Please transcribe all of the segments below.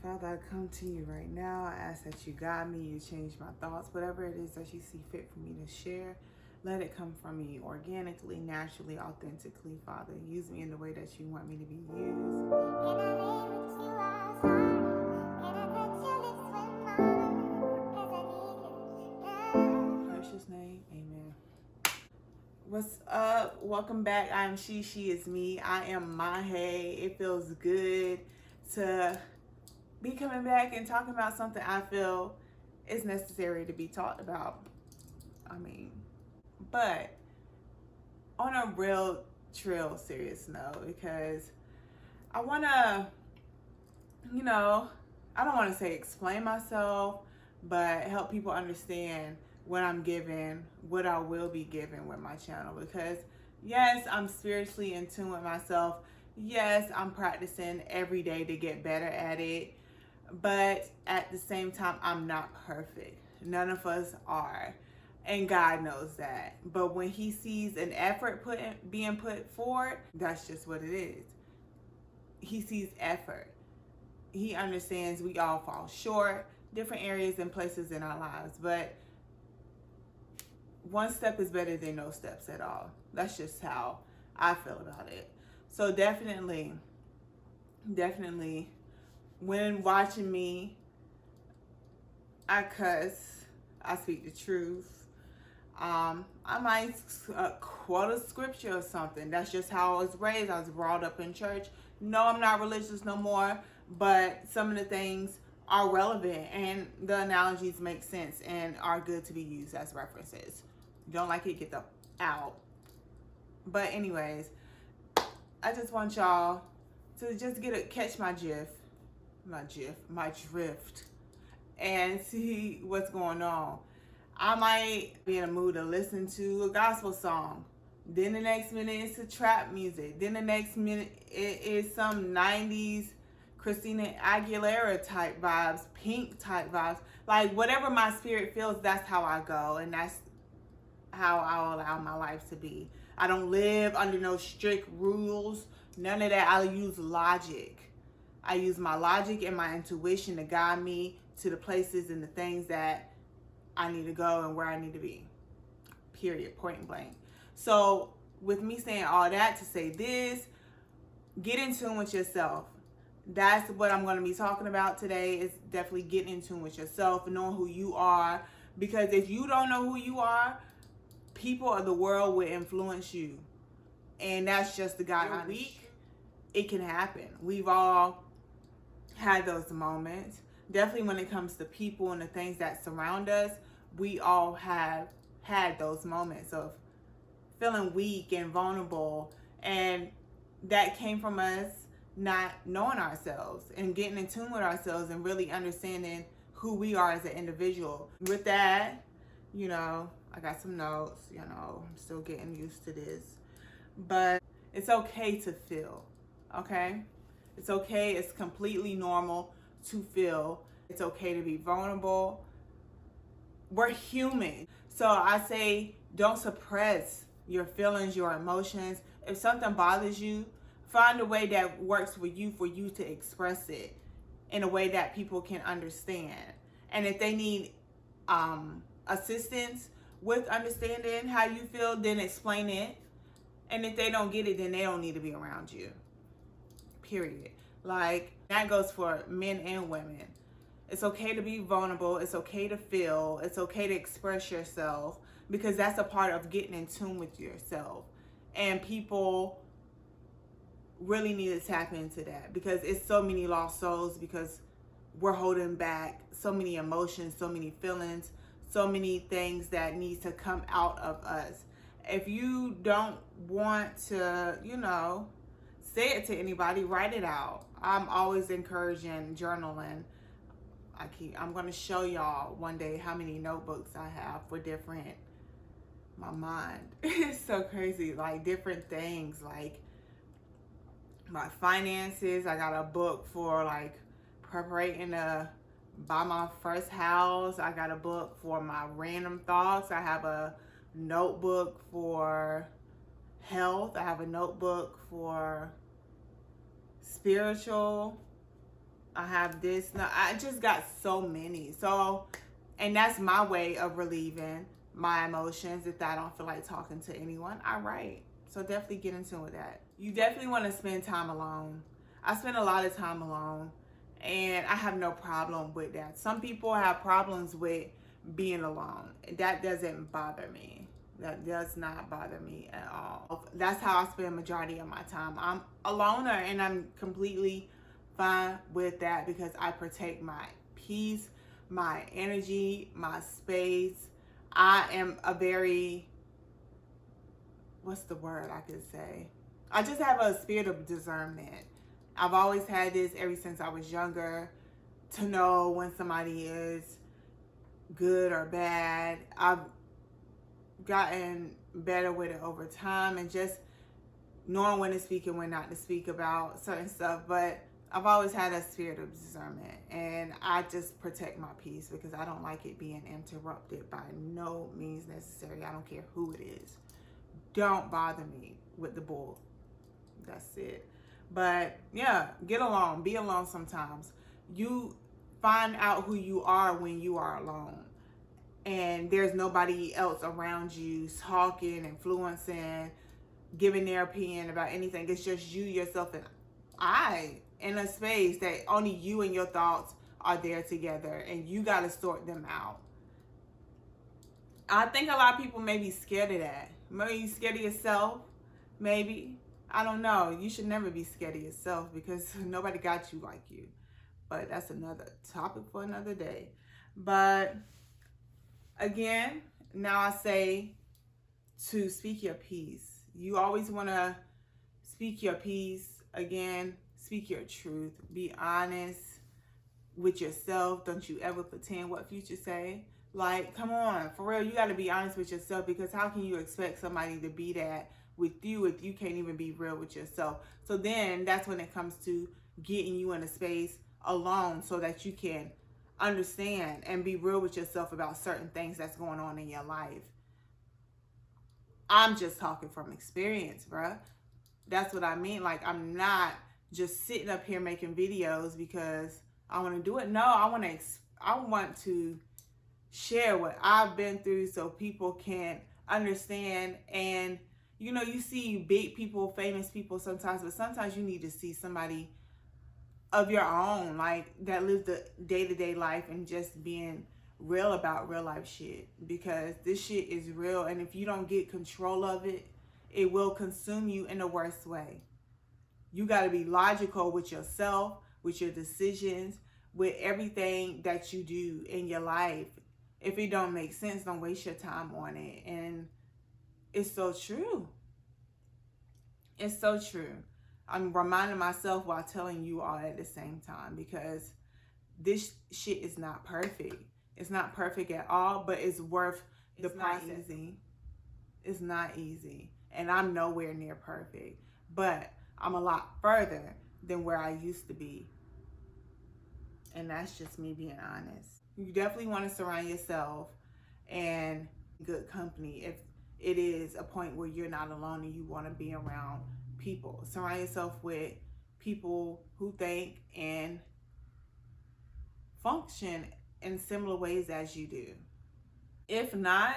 Father, I come to you right now. I ask that you guide me, you change my thoughts, whatever it is that you see fit for me to share. Let it come from me organically, naturally, authentically, Father. Use me in the way that you want me to be used. In precious name, amen. What's up? Welcome back. I'm she is me. I am MonHay. It feels good to be coming back and talking about something I feel is necessary to be talked about. But on a real serious note, because I want to, I don't want to say explain myself, but help people understand what I'm giving, what I will be giving with my channel. Because yes, I'm spiritually in tune with myself. Yes, I'm practicing every day to get better at it. But at the same time, I'm not perfect. None of us are. And God knows that. But when he sees an effort being put forward, that's just what it is. He sees effort. He understands we all fall short, different areas and places in our lives. But one step is better than no steps at all. That's just how I feel about it. So definitely, when watching me, I cuss, I speak the truth. I might quote a scripture or something. That's just how I was raised. I was brought up in church. No, I'm not religious no more, but some of the things are relevant and the analogies make sense and are good to be used as references. Don't like it, get the out. But anyways, I just want y'all to just catch my drift, and see what's going on. I might be in a mood to listen to a gospel song. Then the next minute it's a trap music. Then the next minute it is some 90s Christina Aguilera type vibes, Pink type vibes. Like whatever my spirit feels, that's how I go. And that's how I'll allow my life to be. I don't live under no strict rules. None of that. I use logic. I use my logic and my intuition to guide me to the places and the things that I need to go and where I need to be. Period. Point blank. So with me saying all that to say this, get in tune with yourself. That's what I'm going to be talking about today, is definitely getting in tune with yourself, knowing who you are. Because if you don't know who you are, people of the world will influence you. And that's just the guy. Week, it can happen. We've all had those moments. Definitely when it comes to people and the things that surround us, we all have had those moments of feeling weak and vulnerable. And that came from us not knowing ourselves and getting in tune with ourselves and really understanding who we are as an individual. With that, I got some notes, I'm still getting used to this. But it's okay to feel, okay? It's okay, it's completely normal to feel. It's okay to be vulnerable. We're human. So I say don't suppress your feelings, your emotions. If something bothers you, find a way that works for you to express it in a way that people can understand. And if they need assistance with understanding how you feel, then explain it. And if they don't get it, then they don't need to be around you. Period. Like, that goes for men and women. It's okay to be vulnerable. It's okay to feel. It's okay to express yourself, because that's a part of getting in tune with yourself. And people really need to tap into that, because it's so many lost souls, because we're holding back so many emotions, so many feelings, so many things that need to come out of us. If you don't want to, say it to anybody, write it out. I'm always encouraging journaling. I'm going to show y'all one day how many notebooks I have for my mind. It's so crazy. Like different things, like my finances. I got a book for like preparing to buy my first house. I got a book for my random thoughts. I have a notebook for health. I have a notebook for spiritual. I have this. No, I just got so many. So, and that's my way of relieving my emotions. If I don't feel like talking to anyone, I write. So definitely get into with that. You definitely want to spend time alone. I spend a lot of time alone, and I have no problem with that. Some people have problems with being alone. That doesn't bother me. That does not bother me at all. That's how I spend majority of my time. I'm a loner, and I'm completely fine with that because I protect my peace, my energy, my space. I am a very, what's the word I could say? I just have a spirit of discernment. I've always had this ever since I was younger, to know when somebody is good or bad. I've gotten better with it over time, and just knowing when to speak and when not to speak about certain stuff. But I've always had a spirit of discernment, and I just protect my peace because I don't like it being interrupted by no means necessary. I don't care who it is. Don't bother me with the bull. That's it. But yeah, get alone. Be alone sometimes. You find out who you are when you are alone, and there's nobody else around you talking, influencing, giving their opinion about anything. It's just you, yourself, and I in a space that only you and your thoughts are there together, and you got to sort them out. I think a lot of people may be scared of that. Maybe you scared of yourself. Maybe. I don't know. You should never be scared of yourself because nobody got you like you. But that's another topic for another day. But again, now I say to speak your piece. You always want to speak your piece. Again, speak your truth. Be honest with yourself. Don't you ever pretend what Future say. Like, come on, for real, you got to be honest with yourself, because how can you expect somebody to be that with you if you can't even be real with yourself? So then that's when it comes to getting you in a space alone so that you can understand and be real with yourself about certain things that's going on in your life. I'm just talking from experience, bruh. That's what I mean. Like, I'm not just sitting up here making videos because I want to do it. No, I want to share what I've been through so people can understand. And you see big people, famous people sometimes, but sometimes you need to see somebody of your own, like, that lives the day-to-day life and just being real about real life shit, because this shit is real, and if you don't get control of it, it will consume you in the worst way. You got to be logical with yourself, with your decisions, with everything that you do in your life. If it don't make sense, don't waste your time on it. And it's so true. It's so true. I'm reminding myself while telling you all at the same time, because this shit is not perfect. It's not perfect at all, but it's worth the process. It's not easy. And I'm nowhere near perfect, but I'm a lot further than where I used to be. And that's just me being honest. You definitely want to surround yourself and good company if it is a point where you're not alone and you want to be around people. Surround yourself with people who think and function in similar ways as you do. If not,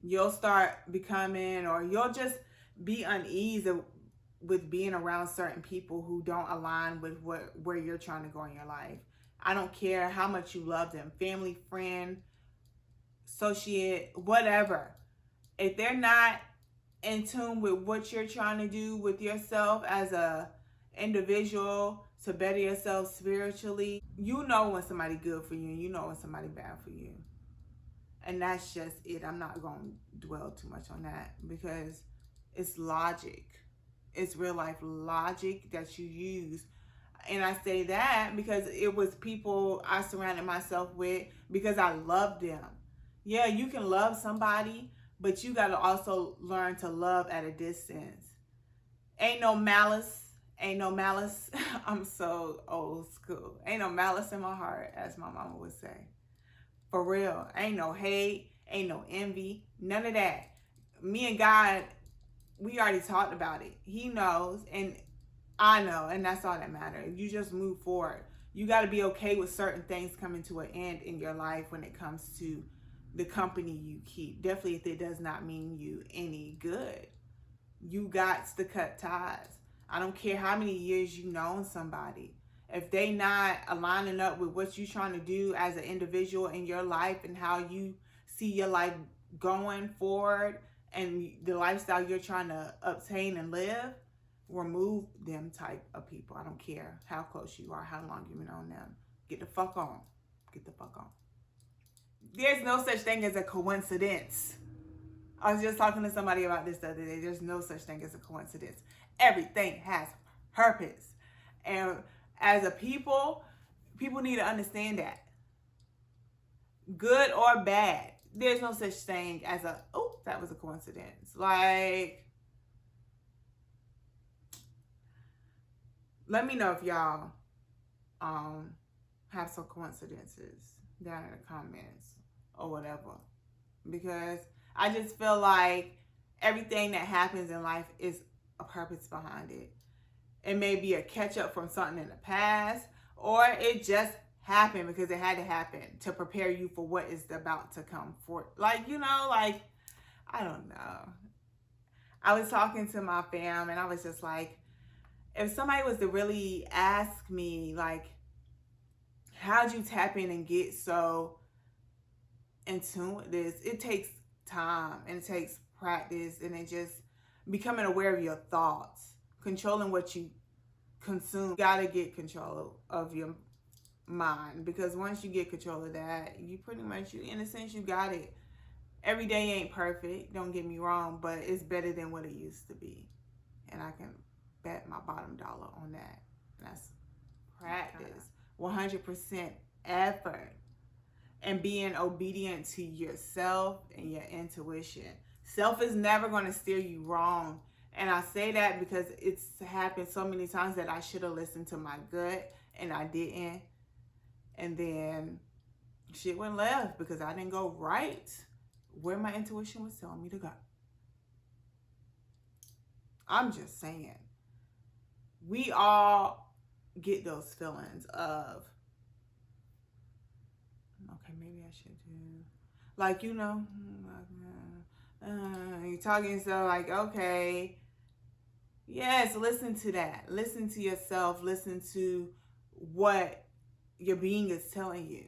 you'll start becoming, or you'll just be uneasy with being around certain people who don't align with where you're trying to go in your life. I don't care how much you love them, family, friend, associate, whatever. If they're not in tune with what you're trying to do with yourself as a individual to better yourself spiritually, you know when somebody good for you and you know when somebody bad for you. And that's just it. I'm not going to dwell too much on that because it's logic. It's real life logic that you use. And I say that because it was people I surrounded myself with because I loved them. Yeah, you can love somebody, but you got to also learn to love at a distance. Ain't no malice. Ain't no malice. I'm so old school. Ain't no malice in my heart, as my mama would say. For real. Ain't no hate. Ain't no envy. None of that. Me and God, we already talked about it. He knows. And I know, and that's all that matters. You just move forward. You got to be okay with certain things coming to an end in your life when it comes to the company you keep. Definitely if it does not mean you any good. You got to cut ties. I don't care how many years you known somebody. If they not aligning up with what you're trying to do as an individual in your life and how you see your life going forward and the lifestyle you're trying to obtain and live, remove them type of people. I don't care how close you are, how long you've known them. Get the fuck on. Get the fuck on. There's no such thing as a coincidence. I was just talking to somebody about this the other day. There's no such thing as a coincidence. Everything has purpose. And as a people need to understand that. Good or bad, there's no such thing as a, oh, that was a coincidence. Like, let me know if y'all have some coincidences down in the comments or whatever. Because I just feel like everything that happens in life is a purpose behind it. It may be a catch up from something in the past, or it just happened because it had to happen to prepare you for what is about to come forth. Like, you know, like, I don't know. I was talking to my fam and I was just like, if somebody was to really ask me, like, how'd you tap in and get so in tune with this? It takes time and it takes practice and it just becoming aware of your thoughts, controlling what you consume. You gotta get control of your mind, because once you get control of that, you pretty much, you in a sense, you got it. Every day ain't perfect, don't get me wrong, but it's better than what it used to be. And I can bet my bottom dollar on that. That's practice. 100% effort. And being obedient to yourself and your intuition. Self is never going to steer you wrong. And I say that because it's happened so many times that I should have listened to my gut and I didn't. And then shit went left because I didn't go right where my intuition was telling me to go. I'm just saying. We all get those feelings of, okay, maybe I should do, like, you know, you're talking so like, okay, yes, listen to that. Listen to yourself. Listen to what your being is telling you.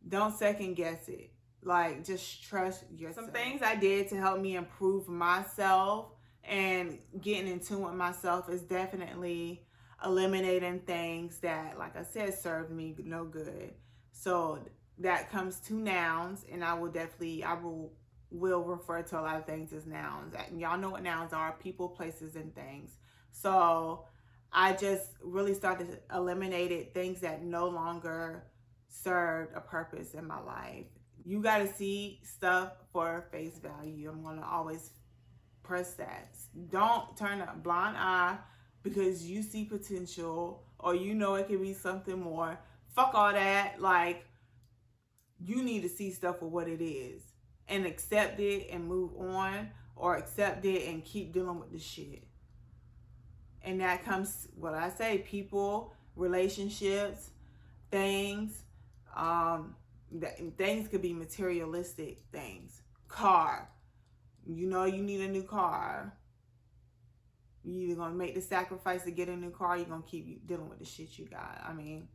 Don't second guess it. Like, just trust yourself. Some things I did to help me improve myself and getting in tune with myself is definitely eliminating things that, like I said, served me no good. So that comes to nouns, and I will refer to a lot of things as nouns. And y'all know what nouns are: people, places, and things. So I just really started to eliminate things that no longer served a purpose in my life. You got to see stuff for face value. I'm going to always press that. Don't turn a blind eye because you see potential or you know it could be something more. Fuck all that. Like, you need to see stuff for what it is and accept it and move on, or accept it and keep dealing with the shit. And that comes, what I say, people, relationships, things. Things could be materialistic things. Car. You know you need a new car. You either gonna make the sacrifice to get a new car, you're gonna keep dealing with the shit you got. I mean,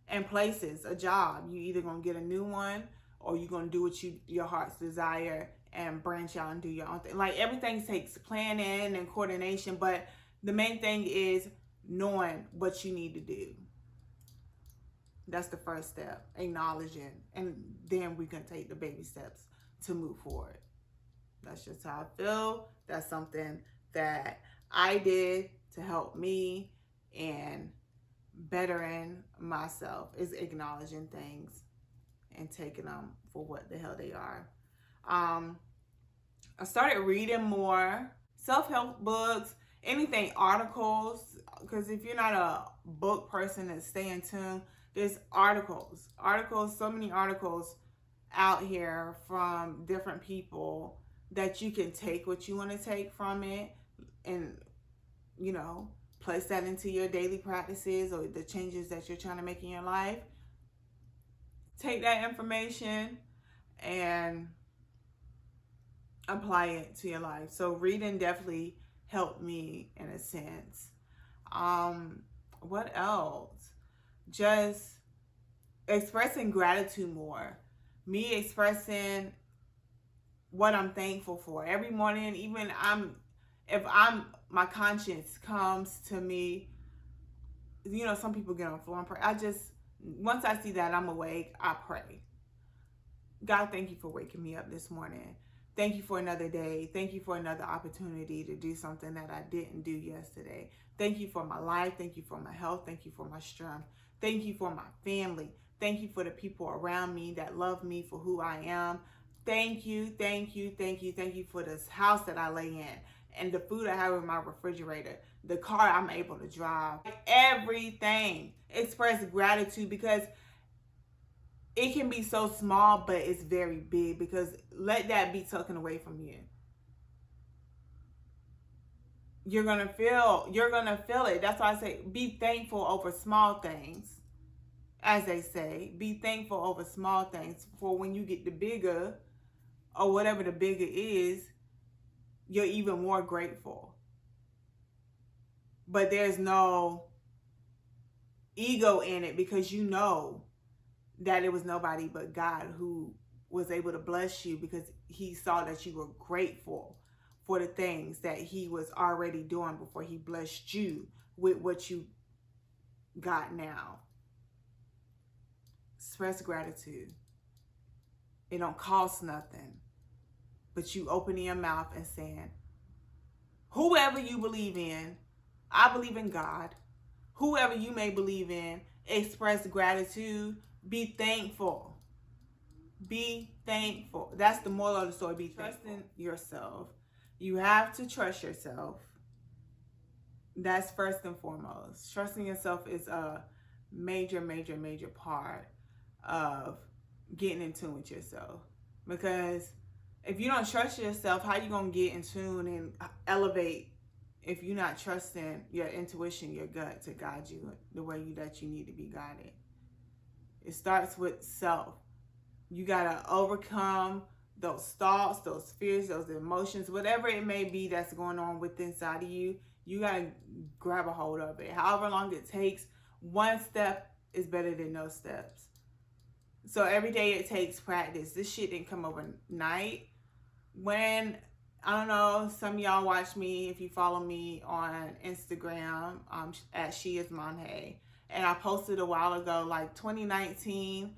and places, a job. You either gonna get a new one or you're gonna do what your heart's desire and branch out and do your own thing. Like, everything takes planning and coordination, but the main thing is knowing what you need to do. That's the first step, acknowledging, and then we can take the baby steps to move forward. That's just how I feel. That's something that I did to help me and bettering myself, is acknowledging things and taking them for what the hell they are. I started reading more self-help books, anything, articles, because if you're not a book person that stay in tune, there's articles, so many articles out here from different people that you can take what you want to take from it and you know, place that into your daily practices or the changes that you're trying to make in your life. Take that information and apply it to your life. So reading definitely helped me in a sense. What else? Just expressing gratitude more. Me expressing what I'm thankful for every morning. Even if my conscience comes to me. You know, some people get on the floor and pray. Once I see that I'm awake, I pray. God, thank you for waking me up this morning. Thank you for another day. Thank you for another opportunity to do something that I didn't do yesterday. Thank you for my life. Thank you for my health. Thank you for my strength. Thank you for my family. Thank you for the people around me that love me for who I am. Thank you, thank you, thank you, thank you for this house that I lay in and the food I have in my refrigerator, the car I'm able to drive, everything. Express gratitude because it can be so small, but it's very big because let that be taken away from you. You're gonna feel it. That's why I say be thankful over small things. As they say, be thankful over small things. For when you get the bigger, or whatever the bigger is, you're even more grateful. But there's no ego in it because you know that it was nobody but God who was able to bless you because he saw that you were grateful for the things that he was already doing before he blessed you with what you got now. Express gratitude. It don't cost nothing, but you opening your mouth and saying, whoever you believe in, I believe in God. Whoever you may believe in, express gratitude. Be thankful. Be thankful. That's the moral of the story. Be trusting yourself. You have to trust yourself. That's first and foremost. Trusting yourself is a major, major, major part of getting in tune with yourself. Because if you don't trust yourself, how you gonna get in tune and elevate if you're not trusting your intuition, your gut to guide you the way that you need to be guided? It starts with self. You gotta overcome those thoughts, those fears, those emotions, whatever it may be that's going on within inside of you. You gotta grab a hold of it. However long it takes, one step is better than no steps. So every day it takes practice. This shit didn't come overnight. When, I don't know, some of y'all watch me, if you follow me on Instagram, at She Is MonHay. And I posted a while ago, like 2019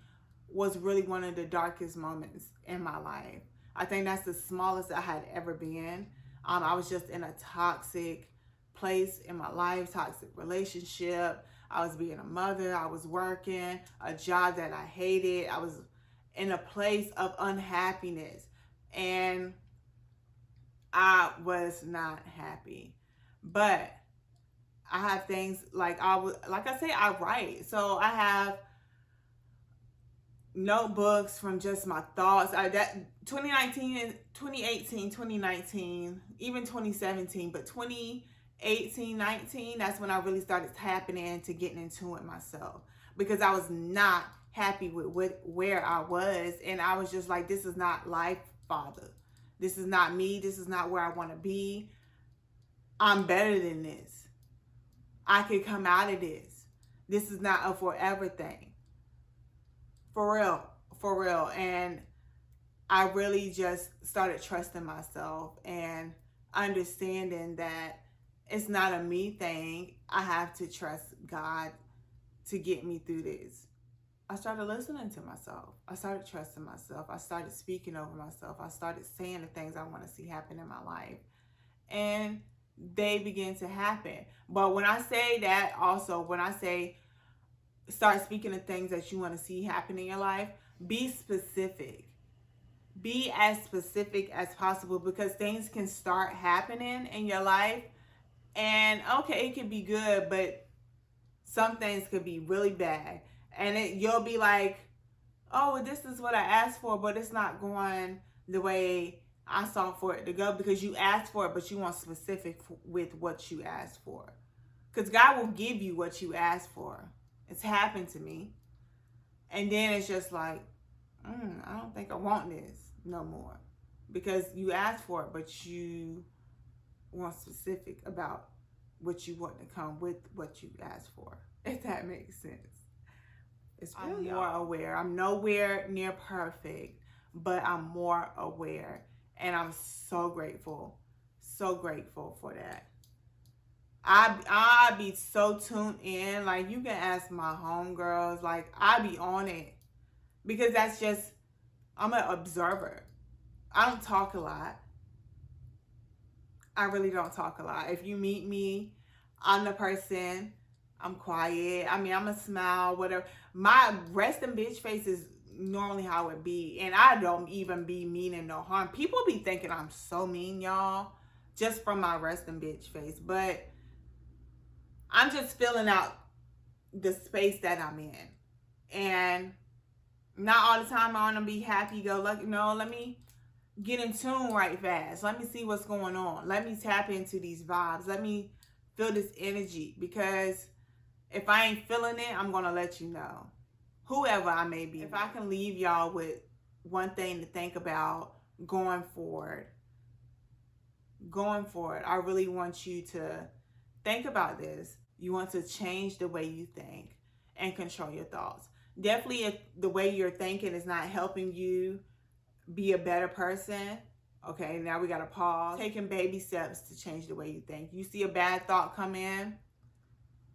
was really one of the darkest moments in my life. I think that's the smallest I had ever been. I was just in a toxic place in my life, toxic relationship. I was being a mother. I was working a job that I hated. I was in a place of unhappiness. And I was not happy. But I have things like I say, I write. So I have notebooks from just my thoughts. That 2019, 2018, 2019, even 2017, but 2018, 19, that's when I really started tapping into getting into it myself because I was not happy with where I was, and I was just like, this is not life, Father. This is not me. This is not where I want to be. I'm better than this. I could come out of this. This is not a forever thing. For real. For real. And I really just started trusting myself and understanding that it's not a me thing. I have to trust God to get me through this. I started listening to myself. I started trusting myself. I started speaking over myself. I started saying the things I want to see happen in my life. And they begin to happen. But when I say that, also, when I say start speaking the things that you want to see happen in your life, be specific. Be as specific as possible because things can start happening in your life. And okay, it can be good, but some things could be really bad. And you'll be like, oh, this is what I asked for, but it's not going the way I saw for it to go, because you asked for it, but you want specific with what you asked for. Because God will give you what you asked for. It's happened to me. And then it's just like, I don't think I want this no more. Because you asked for it, but you want specific about what you want to come with what you asked for. If that makes sense. It's really I'm more aware. I'm nowhere near perfect, but I'm more aware. And I'm so grateful for that. I be so tuned in. Like, you can ask my homegirls. Like, I be on it. Because that's just, I'm an observer. I don't talk a lot. I really don't talk a lot. If you meet me, I'm the person. I'm quiet. I mean, I'm a smile, whatever. My resting bitch face is normally how it be. And I don't even be meaning no harm. People be thinking I'm so mean, y'all, just from my resting bitch face. But I'm just filling out the space that I'm in. And not all the time I want to be happy, go lucky. No, let me get in tune right fast. Let me see what's going on. Let me tap into these vibes. Let me feel this energy. Because if I ain't feeling it, I'm going to let you know. Whoever I may be. If I can leave y'all with one thing to think about going forward, I really want you to think about this. You want to change the way you think and control your thoughts. Definitely, if the way you're thinking is not helping you be a better person, okay, now we got to pause. Taking baby steps to change the way you think. You see a bad thought come in,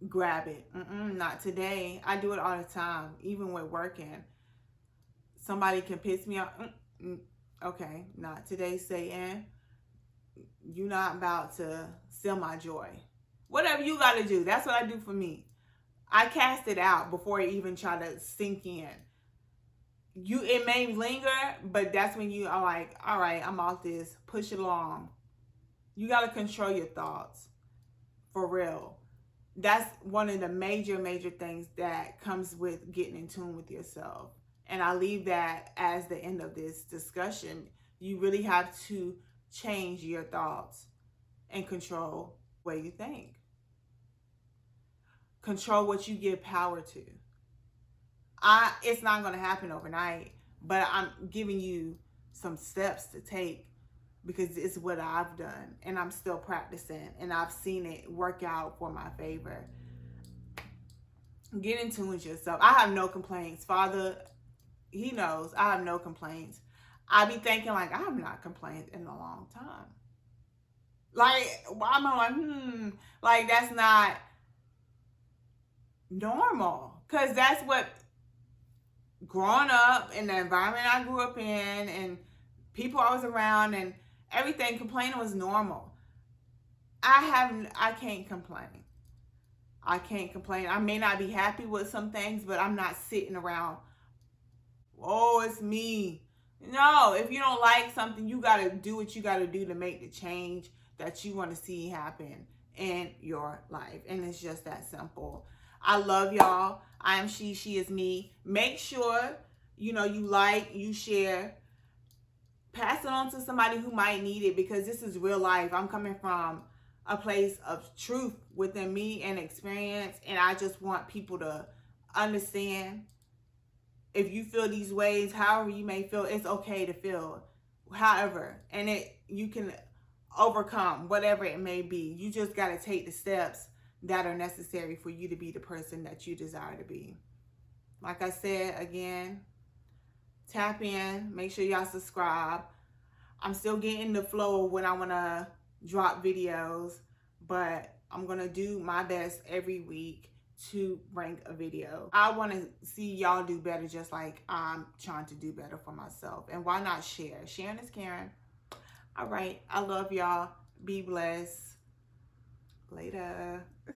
grab it. Not today. I do it all the time, even with working. Somebody can piss me off. Okay, not today, Satan. You're not about to steal my joy. Whatever you got to do, that's what I do for me. I cast it out before it even try to sink in. It may linger, but that's when you are like, all right, I'm off this. Push it along. You got to control your thoughts. For real. That's one of the major things that comes with getting in tune with yourself. And I leave that as the end of this discussion. You really have to change your thoughts and control the way you think. Control what you give power to. It's not going to happen overnight, but I'm giving you some steps to take because it's what I've done and I'm still practicing and I've seen it work out for my favor. Get in tune with yourself. I have no complaints. Father, he knows I have no complaints. I be thinking like, I have not complained in a long time. Like, why am I like, like that's not normal. Because that's what, growing up in the environment I grew up in and people I was around and everything, complaining was normal. I can't complain. I can't complain. I may not be happy with some things, but I'm not sitting around, oh, it's me. No, if you don't like something, you got to do what you got to do to make the change that you want to see happen in your life. And it's just that simple. I love y'all. I am she is me. Make sure, you like, you share. Pass it on to somebody who might need it because this is real life. I'm coming from a place of truth within me and experience. And I just want people to understand, if you feel these ways, however you may feel, it's okay to feel however. And you can overcome whatever it may be. You just got to take the steps that are necessary for you to be the person that you desire to be. Like I said, again, tap in. Make sure y'all subscribe. I'm still getting the flow of when I want to drop videos, but I'm going to do my best every week to rank a video. I want to see y'all do better just like I'm trying to do better for myself. And why not share? Sharing is caring. All right. I love y'all. Be blessed. Later.